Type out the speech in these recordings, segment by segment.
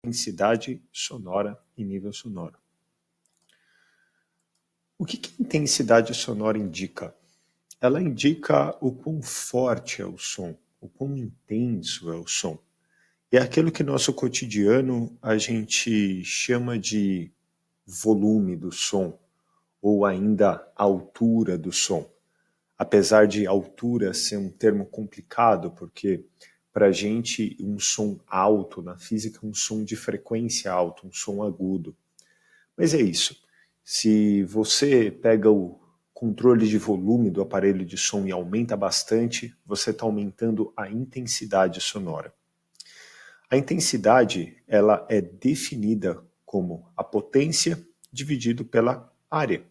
intensidade sonora e nível sonoro. O que a intensidade sonora indica? Ela indica o quão forte é o som, o quão intenso é o som. É aquilo que no nosso cotidiano a gente chama de volume do som, ou ainda altura do som. Apesar de altura ser um termo complicado, porque para a gente um som alto na física é um som de frequência alta, um som agudo. Mas é isso. Se você pega o controle de volume do aparelho de som e aumenta bastante, você está aumentando a intensidade sonora. A intensidade ela é definida como a potência dividido pela área.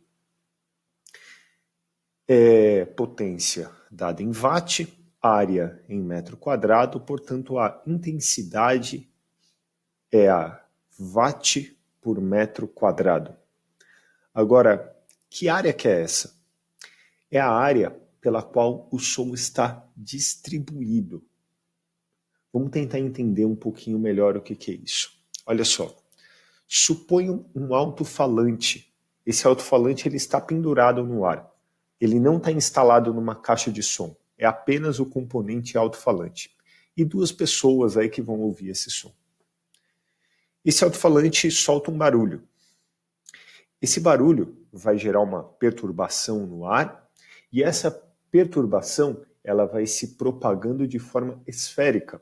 É potência dada em watt, área em metro quadrado, portanto a intensidade é a watt por metro quadrado. Agora, que área que é essa? É a área pela qual o som está distribuído. Vamos tentar entender um pouquinho melhor o que é isso. Olha só, suponha um alto-falante. Esse alto-falante ele está pendurado no ar. Ele não está instalado numa caixa de som. É apenas o componente alto-falante. E duas pessoas aí que vão ouvir esse som. Esse alto-falante solta um barulho. Esse barulho vai gerar uma perturbação no ar e essa perturbação ela vai se propagando de forma esférica.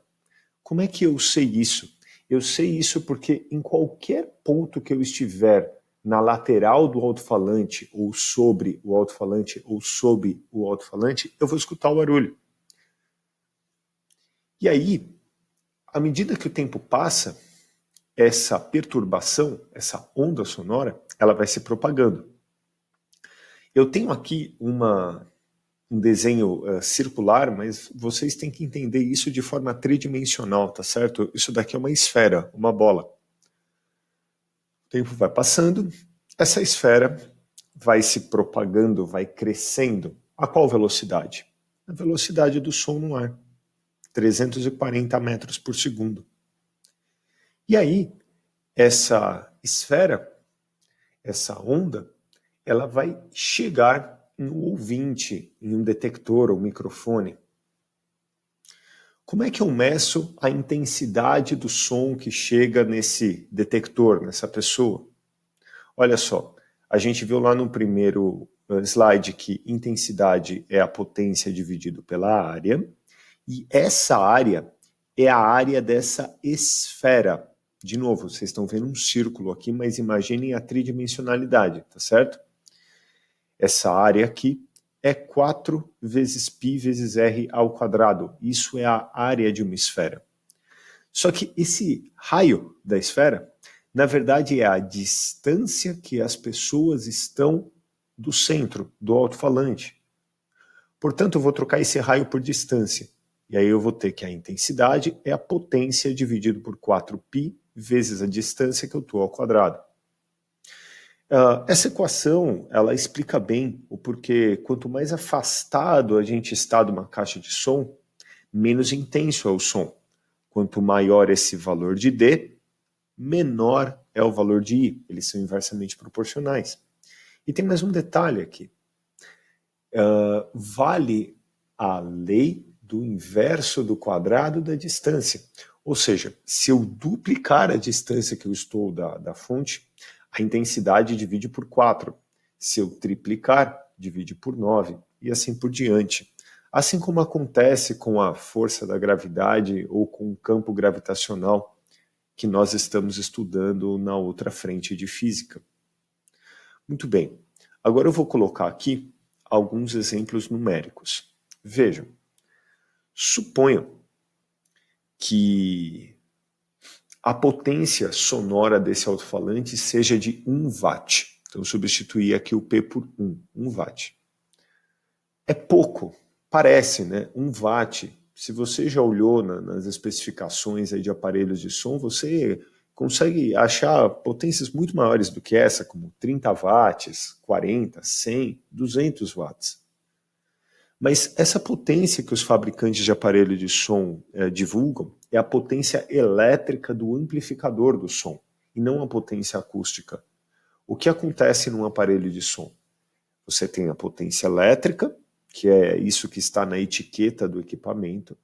Como é que eu sei isso? Eu sei isso porque em qualquer ponto que eu estiver na lateral do alto-falante ou sobre o alto-falante ou sob o alto-falante, eu vou escutar o barulho. E aí, à medida que o tempo passa, essa perturbação, essa onda sonora, ela vai se propagando. Eu tenho aqui um desenho circular, mas vocês têm que entender isso de forma tridimensional, tá certo? Isso daqui é uma esfera, uma bola. O tempo vai passando, essa esfera vai se propagando, vai crescendo. A qual velocidade? A velocidade do som no ar, 340 metros por segundo. E aí, essa esfera, essa onda, ela vai chegar no ouvinte, em um detector ou microfone. Como é que eu meço a intensidade do som que chega nesse detector, nessa pessoa? Olha só, a gente viu lá no primeiro slide que intensidade é a potência dividido pela área, e essa área é a área dessa esfera. De novo, vocês estão vendo um círculo aqui, mas imaginem a tridimensionalidade, tá certo? Essa área aqui é 4 vezes π vezes r ao quadrado. Isso é a área de uma esfera. Só que esse raio da esfera, na verdade, é a distância que as pessoas estão do centro, do alto-falante. Portanto, eu vou trocar esse raio por distância. E aí eu vou ter que a intensidade é a potência dividido por 4π vezes a distância que eu estou ao quadrado. Essa equação, ela explica bem o porquê quanto mais afastado a gente está de uma caixa de som, menos intenso é o som. Quanto maior esse valor de D, menor é o valor de I. Eles são inversamente proporcionais. E tem mais um detalhe aqui. Vale a lei do inverso do quadrado da distância. Ou seja, se eu duplicar a distância que eu estou da fonte, a intensidade divide por 4. Se eu triplicar, divide por 9. E assim por diante. Assim como acontece com a força da gravidade ou com o campo gravitacional que nós estamos estudando na outra frente de física. Muito bem. Agora eu vou colocar aqui alguns exemplos numéricos. Vejam. Suponham que a potência sonora desse alto-falante seja de 1 watt. Então, substituir aqui o P por 1 watt. É pouco, parece, né? 1 watt. Se você já olhou nas especificações aí de aparelhos de som, você consegue achar potências muito maiores do que essa, como 30 watts, 40, 100, 200 watts. Mas essa potência que os fabricantes de aparelho de som divulgam é a potência elétrica do amplificador do som, e não a potência acústica. O que acontece num aparelho de som? Você tem a potência elétrica, que é isso que está na etiqueta do equipamento.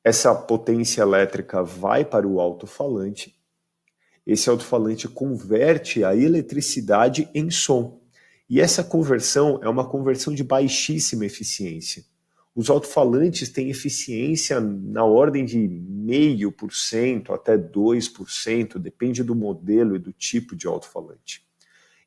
Essa potência elétrica vai para o alto-falante. Esse alto-falante converte a eletricidade em som. E essa conversão é uma conversão de baixíssima eficiência. Os alto-falantes têm eficiência na ordem de 0,5% até 2%, depende do modelo e do tipo de alto-falante.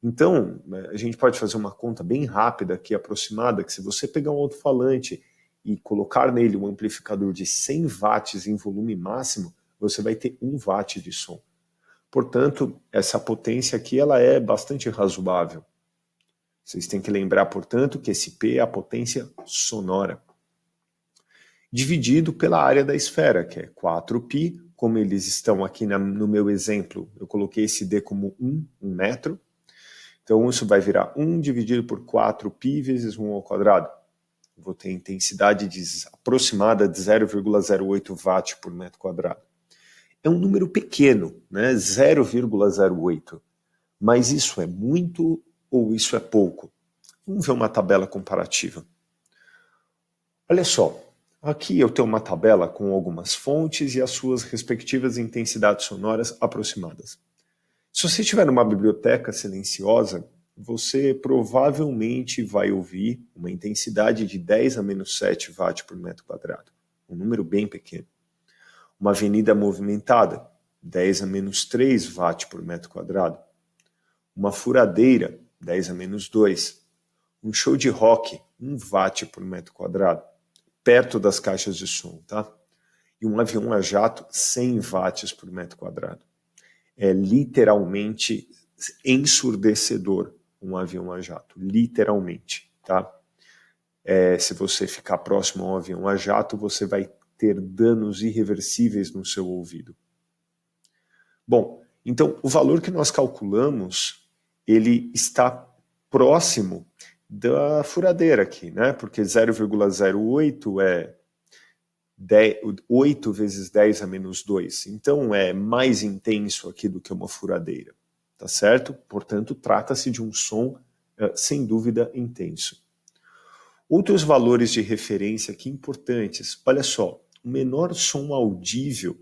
Então, a gente pode fazer uma conta bem rápida aqui, aproximada, que se você pegar um alto-falante e colocar nele um amplificador de 100 watts em volume máximo, você vai ter 1 watt de som. Portanto, essa potência aqui ela é bastante razoável. Vocês têm que lembrar, portanto, que esse P é a potência sonora. Dividido pela área da esfera, que é 4π, como eles estão aqui no meu exemplo, eu coloquei esse D como 1 metro. Então isso vai virar 1 dividido por 4π vezes 1 ao quadrado. Vou ter intensidade aproximada de 0,08 watt por metro quadrado. É um número pequeno, né? 0,08. Mas isso é muito ou isso é pouco? Vamos ver uma tabela comparativa. Olha só, aqui eu tenho uma tabela com algumas fontes e as suas respectivas intensidades sonoras aproximadas. Se você estiver numa biblioteca silenciosa, você provavelmente vai ouvir uma intensidade de 10 a menos 7 watt por metro quadrado, um número bem pequeno. Uma avenida movimentada, 10 a menos 3 watt por metro quadrado. Uma furadeira, 10 a menos 2. Um show de rock, 1 watt por metro quadrado, perto das caixas de som, tá? E um avião a jato, 100 watts por metro quadrado. É literalmente ensurdecedor um avião a jato, literalmente, tá? Se você ficar próximo a um avião a jato, você vai ter danos irreversíveis no seu ouvido. Bom, então o valor que nós calculamos, ele está próximo da furadeira aqui, né? Porque 0,08 é 8 vezes 10 a menos 2. Então é mais intenso aqui do que uma furadeira, tá certo? Portanto, trata-se de um som, sem dúvida, intenso. Outros valores de referência aqui importantes. Olha só, o menor som audível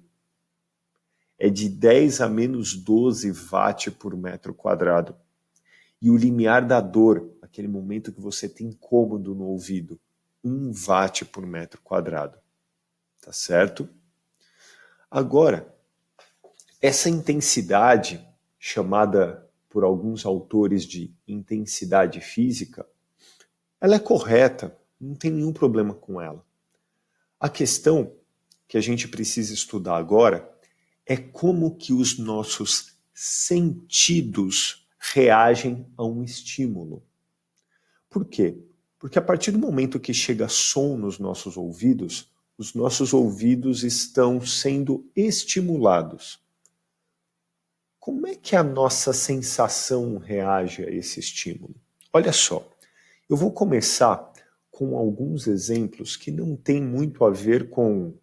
é de 10 a menos 12 watt por metro quadrado. E o limiar da dor, aquele momento que você tem incômodo no ouvido, 1 watt por metro quadrado. Tá certo? Agora, essa intensidade, chamada por alguns autores de intensidade física, ela é correta, não tem nenhum problema com ela. A questão que a gente precisa estudar agora é como que os nossos sentidos reagem a um estímulo. Por quê? Porque a partir do momento que chega som nos nossos ouvidos, os nossos ouvidos estão sendo estimulados. Como é que a nossa sensação reage a esse estímulo? Olha só, eu vou começar com alguns exemplos que não têm muito a ver com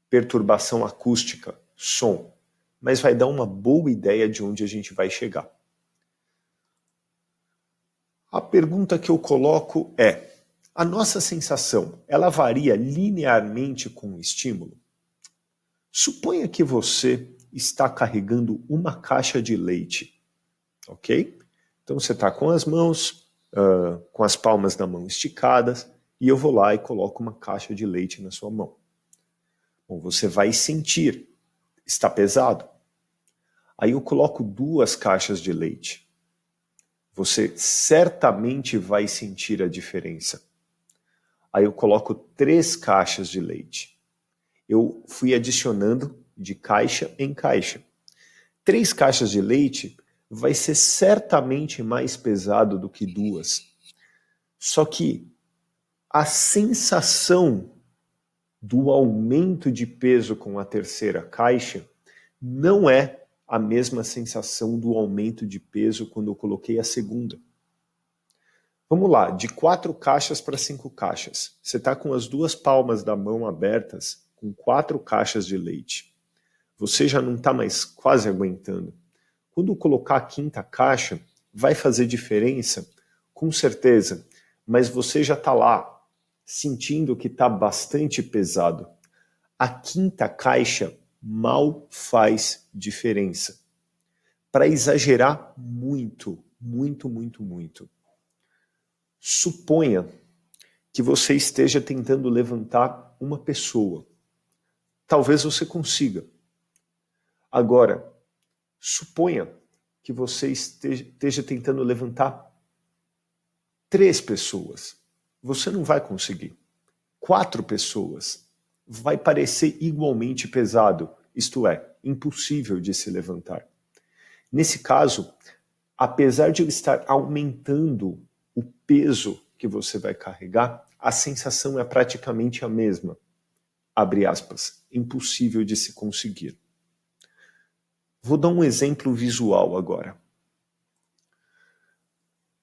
perturbação acústica, som, mas vai dar uma boa ideia de onde a gente vai chegar. A pergunta que eu coloco é: a nossa sensação, ela varia linearmente com o estímulo? Suponha que você está carregando uma caixa de leite, ok? Então você está com as mãos, com as palmas da mão esticadas, e eu vou lá e coloco uma caixa de leite na sua mão. Bom, você vai sentir, está pesado. Aí eu coloco 2 caixas de leite. Você certamente vai sentir a diferença. Aí eu coloco 3 caixas de leite. Eu fui adicionando de caixa em caixa. 3 caixas de leite vai ser certamente mais pesado do que 2. Só que a sensação do aumento de peso com a terceira caixa não é a mesma sensação do aumento de peso quando eu coloquei a segunda. Vamos lá, de 4 caixas para 5 caixas. Você está com as 2 palmas da mão abertas, com 4 caixas de leite. Você já não está mais quase aguentando. Quando colocar a 5ª caixa, vai fazer diferença? Com certeza, mas você já está lá, sentindo que está bastante pesado. A 5ª caixa mal faz diferença. Para exagerar muito, muito, muito, muito. Suponha que você esteja tentando levantar uma pessoa. Talvez você consiga. Agora, suponha que você esteja tentando levantar 3 pessoas. Você não vai conseguir. 4 pessoas. Vai parecer igualmente pesado, isto é, impossível de se levantar. Nesse caso, apesar de eu estar aumentando o peso que você vai carregar, a sensação é praticamente a mesma. Abre aspas, impossível de se conseguir. Vou dar um exemplo visual agora.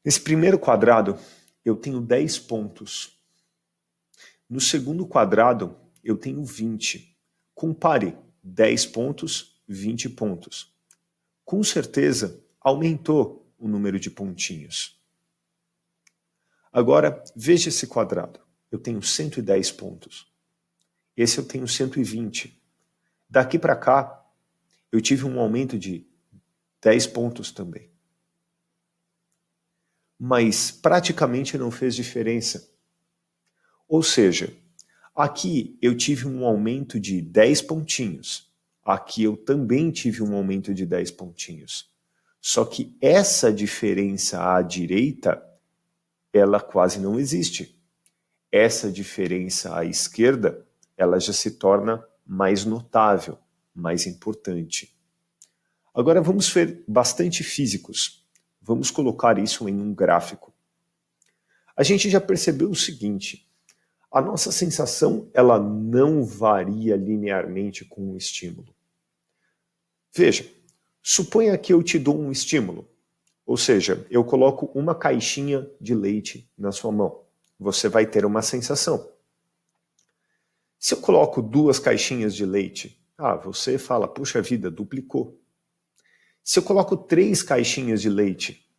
Nesse primeiro quadrado, eu tenho 10 pontos. No segundo quadrado, eu tenho 20. Compare 10 pontos, 20 pontos. Com certeza, aumentou o número de pontinhos. Agora, veja esse quadrado. Eu tenho 110 pontos. Esse eu tenho 120. Daqui para cá, eu tive um aumento de 10 pontos também. Mas praticamente não fez diferença. Ou seja, aqui eu tive um aumento de 10 pontinhos. Aqui eu também tive um aumento de 10 pontinhos. Só que essa diferença à direita, ela quase não existe. Essa diferença à esquerda, ela já se torna mais notável, mais importante. Agora vamos ser bastante físicos. Vamos colocar isso em um gráfico. A gente já percebeu o seguinte, a nossa sensação ela não varia linearmente com o estímulo. Veja, suponha que eu te dou um estímulo, ou seja, eu coloco uma caixinha de leite na sua mão. Você vai ter uma sensação. Se eu coloco 2 caixinhas de leite, você fala, puxa vida, duplicou. Se eu coloco 3 caixinhas de leite,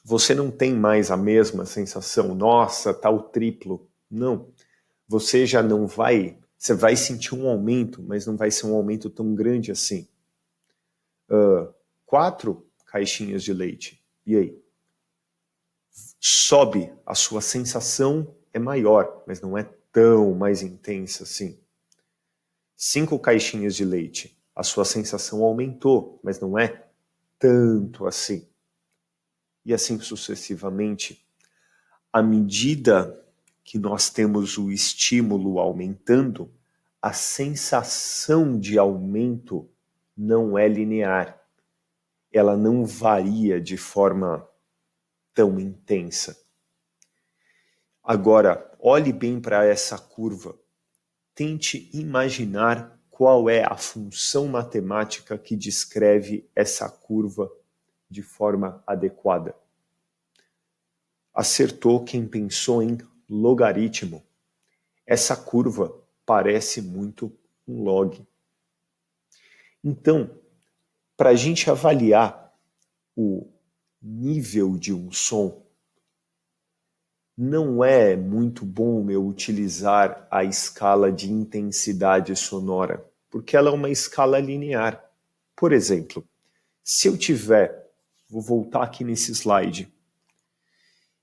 você não tem mais a mesma sensação, nossa, tá o triplo. Não, você já não vai, você vai sentir um aumento, mas não vai ser um aumento tão grande assim. 4 caixinhas de leite, e aí? Sobe, a sua sensação é maior, mas não é tão mais intensa assim. 5 caixinhas de leite, a sua sensação aumentou, mas não é tanto assim. E assim sucessivamente. À medida que nós temos o estímulo aumentando, a sensação de aumento não é linear. Ela não varia de forma tão intensa. Agora, olhe bem para essa curva. Tente imaginar qual é a função matemática que descreve essa curva de forma adequada. Acertou quem pensou em logaritmo. Essa curva parece muito um log. Então, para a gente avaliar o nível de um som, não é muito bom eu utilizar a escala de intensidade sonora, porque ela é uma escala linear. Por exemplo, se eu tiver, vou voltar aqui nesse slide,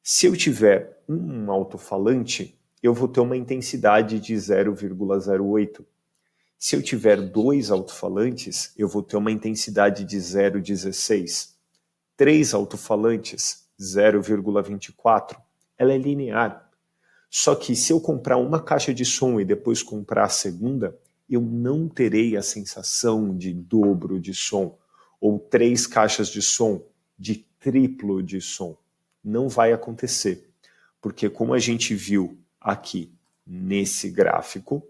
se eu tiver um alto-falante, eu vou ter uma intensidade de 0,08. Se eu tiver 2 alto-falantes, eu vou ter uma intensidade de 0,16. 3 alto-falantes, 0,24. Ela é linear. Só que se eu comprar uma caixa de som e depois comprar a segunda, eu não terei a sensação de dobro de som, ou 3 caixas de som de triplo de som. Não vai acontecer, porque como a gente viu aqui nesse gráfico,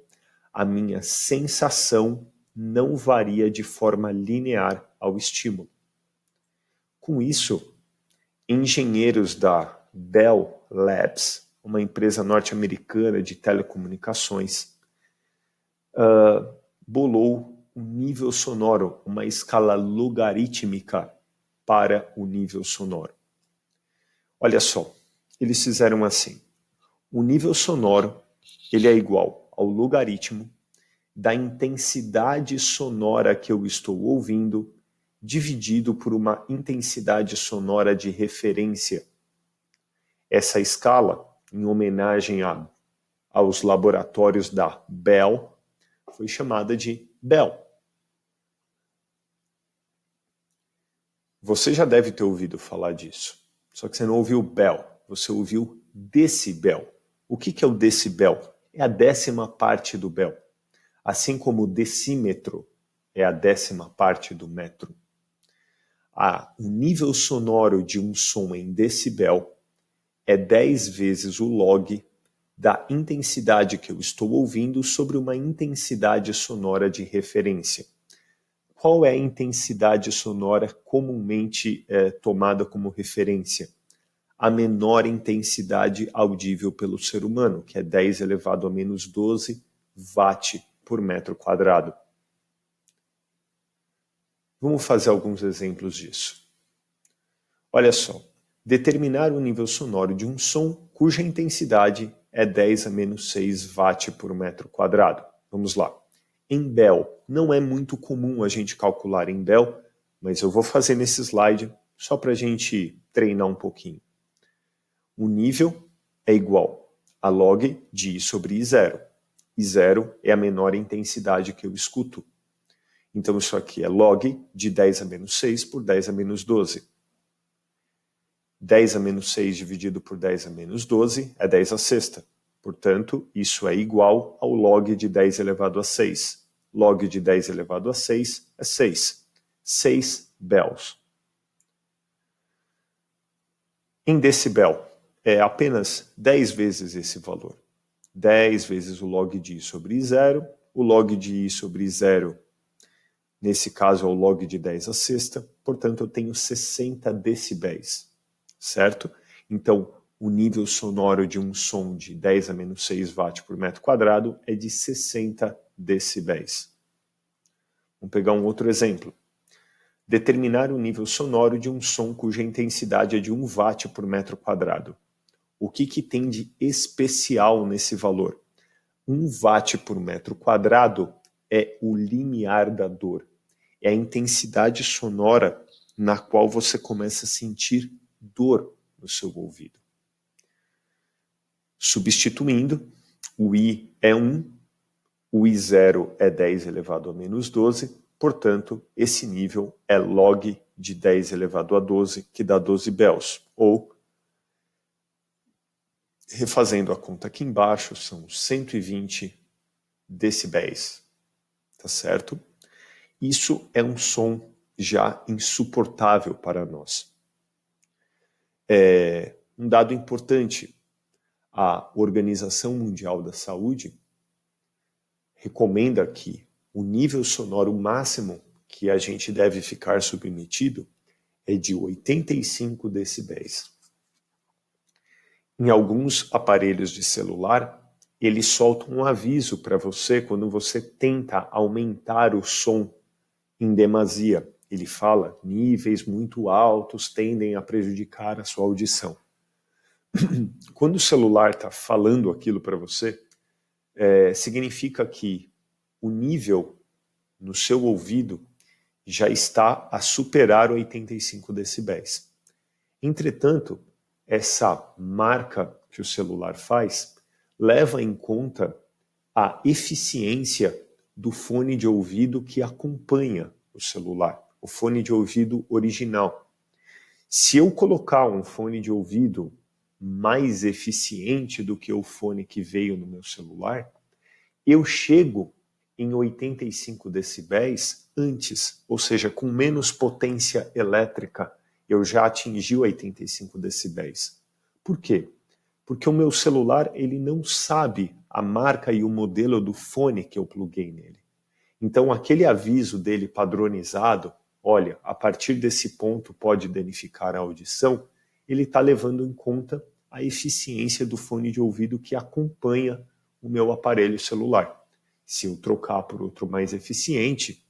a minha sensação não varia de forma linear ao estímulo. Com isso, engenheiros da Bell Labs, uma empresa norte-americana de telecomunicações, bolou um nível sonoro, uma escala logarítmica para o nível sonoro. Olha só, eles fizeram assim. O nível sonoro ele é igual ao logaritmo da intensidade sonora que eu estou ouvindo, dividido por uma intensidade sonora de referência. Essa escala, em homenagem aos laboratórios da Bell, foi chamada de Bell. Você já deve ter ouvido falar disso, só que você não ouviu Bell, você ouviu decibel. O que é o decibel? É a 10ª parte do Bell. Assim como o decímetro é a 10ª parte do metro. O nível sonoro de um som em decibel é 10 vezes o log da intensidade que eu estou ouvindo sobre uma intensidade sonora de referência. Qual é a intensidade sonora comumente tomada como referência? A menor intensidade audível pelo ser humano, que é 10 elevado a menos 12 watt por metro quadrado. Vamos fazer alguns exemplos disso. Olha só, determinar o nível sonoro de um som cuja intensidade é 10 a menos 6 watt por metro quadrado. Vamos lá. Em Bell, não é muito comum a gente calcular em Bell, mas eu vou fazer nesse slide só para a gente treinar um pouquinho. O nível é igual a log de I sobre I0. I0 é a menor intensidade que eu escuto. Então isso aqui é log de 10 a menos 6 por 10 a menos 12. 10 a menos 6 dividido por 10 a menos 12 é 10 a sexta. Portanto, isso é igual ao log de 10 elevado a 6. Log de 10 elevado a 6 é 6. 6 bells. Em decibel, é apenas 10 vezes esse valor. 10 vezes o log de I sobre I0. O log de I sobre I0, nesse caso, é o log de 10 a sexta. Portanto, eu tenho 60 decibéis. Certo? Então, o nível sonoro de um som de 10 a menos 6 watt por metro quadrado é de 60 decibéis. Vamos pegar um outro exemplo. Determinar o nível sonoro de um som cuja intensidade é de 1 watt por metro quadrado. O que tem de especial nesse valor? 1 watt por metro quadrado é o limiar da dor. É a intensidade sonora na qual você começa a sentir dor no seu ouvido. Substituindo, o I é 1, o I0 é 10 elevado a menos 12, portanto, esse nível é log de 10 elevado a 12, que dá 12 bells, ou, refazendo a conta aqui embaixo, são 120 decibéis, tá certo? Isso é um som já insuportável para nós. Um dado importante, a Organização Mundial da Saúde recomenda que o nível sonoro máximo que a gente deve ficar submetido é de 85 decibéis. Em alguns aparelhos de celular, eles soltam um aviso para você quando você tenta aumentar o som em demasia. Ele fala, níveis muito altos tendem a prejudicar a sua audição. Quando o celular está falando aquilo para você, significa que o nível no seu ouvido já está a superar 85 decibéis. Entretanto, essa marca que o celular faz leva em conta a eficiência do fone de ouvido que acompanha o celular, o fone de ouvido original. Se eu colocar um fone de ouvido mais eficiente do que o fone que veio no meu celular, eu chego em 85 decibéis antes, ou seja, com menos potência elétrica, eu já atingi 85 decibéis. Por quê? Porque o meu celular ele não sabe a marca e o modelo do fone que eu pluguei nele. Então aquele aviso dele padronizado, olha, a partir desse ponto pode danificar a audição, ele está levando em conta a eficiência do fone de ouvido que acompanha o meu aparelho celular. Se eu trocar por outro mais eficiente,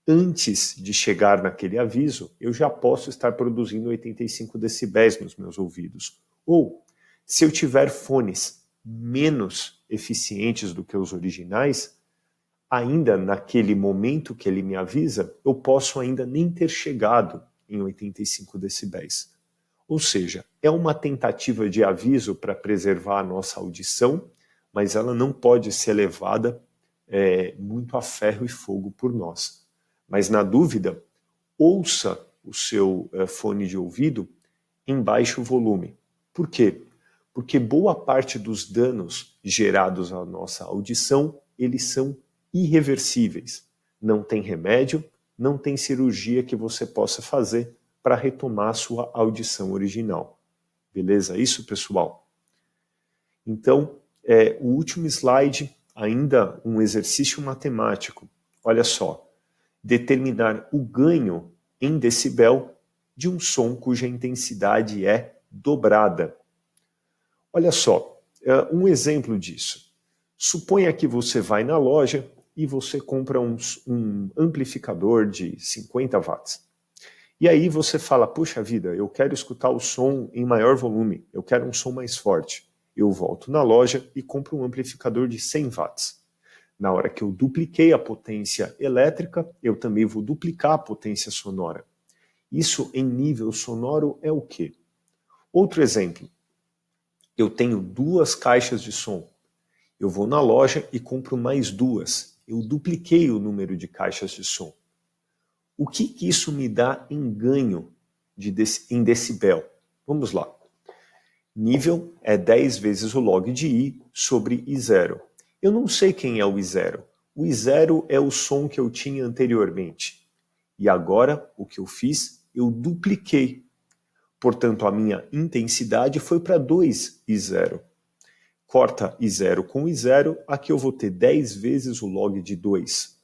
antes de chegar naquele aviso, eu já posso estar produzindo 85 decibéis nos meus ouvidos. Ou, se eu tiver fones menos eficientes do que os originais, ainda naquele momento que ele me avisa, eu posso ainda nem ter chegado em 85 decibéis. Ou seja, é uma tentativa de aviso para preservar a nossa audição, mas ela não pode ser levada muito a ferro e fogo por nós. Mas na dúvida, ouça o seu fone de ouvido em baixo volume. Por quê? Porque boa parte dos danos gerados à nossa audição, eles são irreversíveis. Não tem remédio, não tem cirurgia que você possa fazer para retomar a sua audição original. Beleza? Isso, pessoal? Então, o último slide, ainda um exercício matemático. Olha só, determinar o ganho em decibel de um som cuja intensidade é dobrada. Olha só, um exemplo disso. Suponha que você vai na loja e você compra um amplificador de 50 watts. E aí você fala, puxa vida, eu quero escutar o som em maior volume, eu quero um som mais forte. Eu volto na loja e compro um amplificador de 100 watts. Na hora que eu dupliquei a potência elétrica, eu também vou duplicar a potência sonora. Isso em nível sonoro é o quê? Outro exemplo. Eu tenho 2 caixas de som. Eu vou na loja e compro mais 2. Eu dupliquei o número de caixas de som. O que isso me dá em ganho em decibel? Vamos lá. Nível é 10 vezes o log de I sobre I0. Eu não sei quem é o I0. O I0 é o som que eu tinha anteriormente. E agora, o que eu fiz? Eu dupliquei. Portanto, a minha intensidade foi para 2 I0. Corta I0 com I0, aqui eu vou ter 10 vezes o log de 2.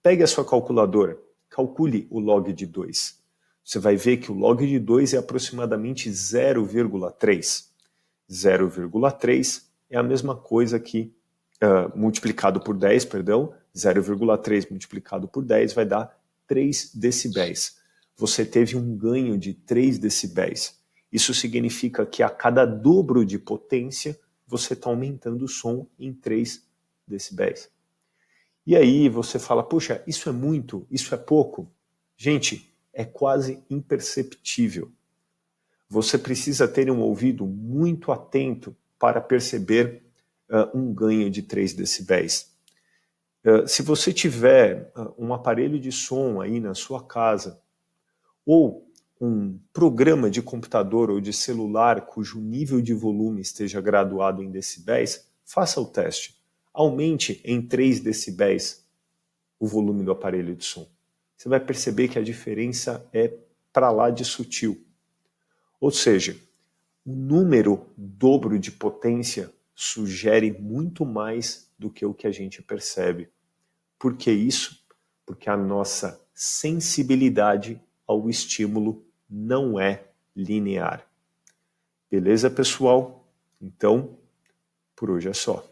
Pegue a sua calculadora. Calcule o log de 2. Você vai ver que o log de 2 é aproximadamente 0,3. 0,3 é a mesma coisa que multiplicado por 10, 0,3 multiplicado por 10 vai dar 3 decibéis. Você teve um ganho de 3 decibéis. Isso significa que a cada dobro de potência, você está aumentando o som em 3 decibéis. E aí você fala, puxa, isso é muito, isso é pouco? Gente, é quase imperceptível. Você precisa ter um ouvido muito atento para perceber um ganho de 3 decibéis. Se você tiver um aparelho de som aí na sua casa, ou um programa de computador ou de celular cujo nível de volume esteja graduado em decibéis, faça o teste. Aumente em 3 decibéis o volume do aparelho de som. Você vai perceber que a diferença é para lá de sutil. Ou seja, o número dobro de potência sugere muito mais do que o que a gente percebe. Por que isso? Porque a nossa sensibilidade ao estímulo não é linear. Beleza, pessoal? Então, por hoje é só.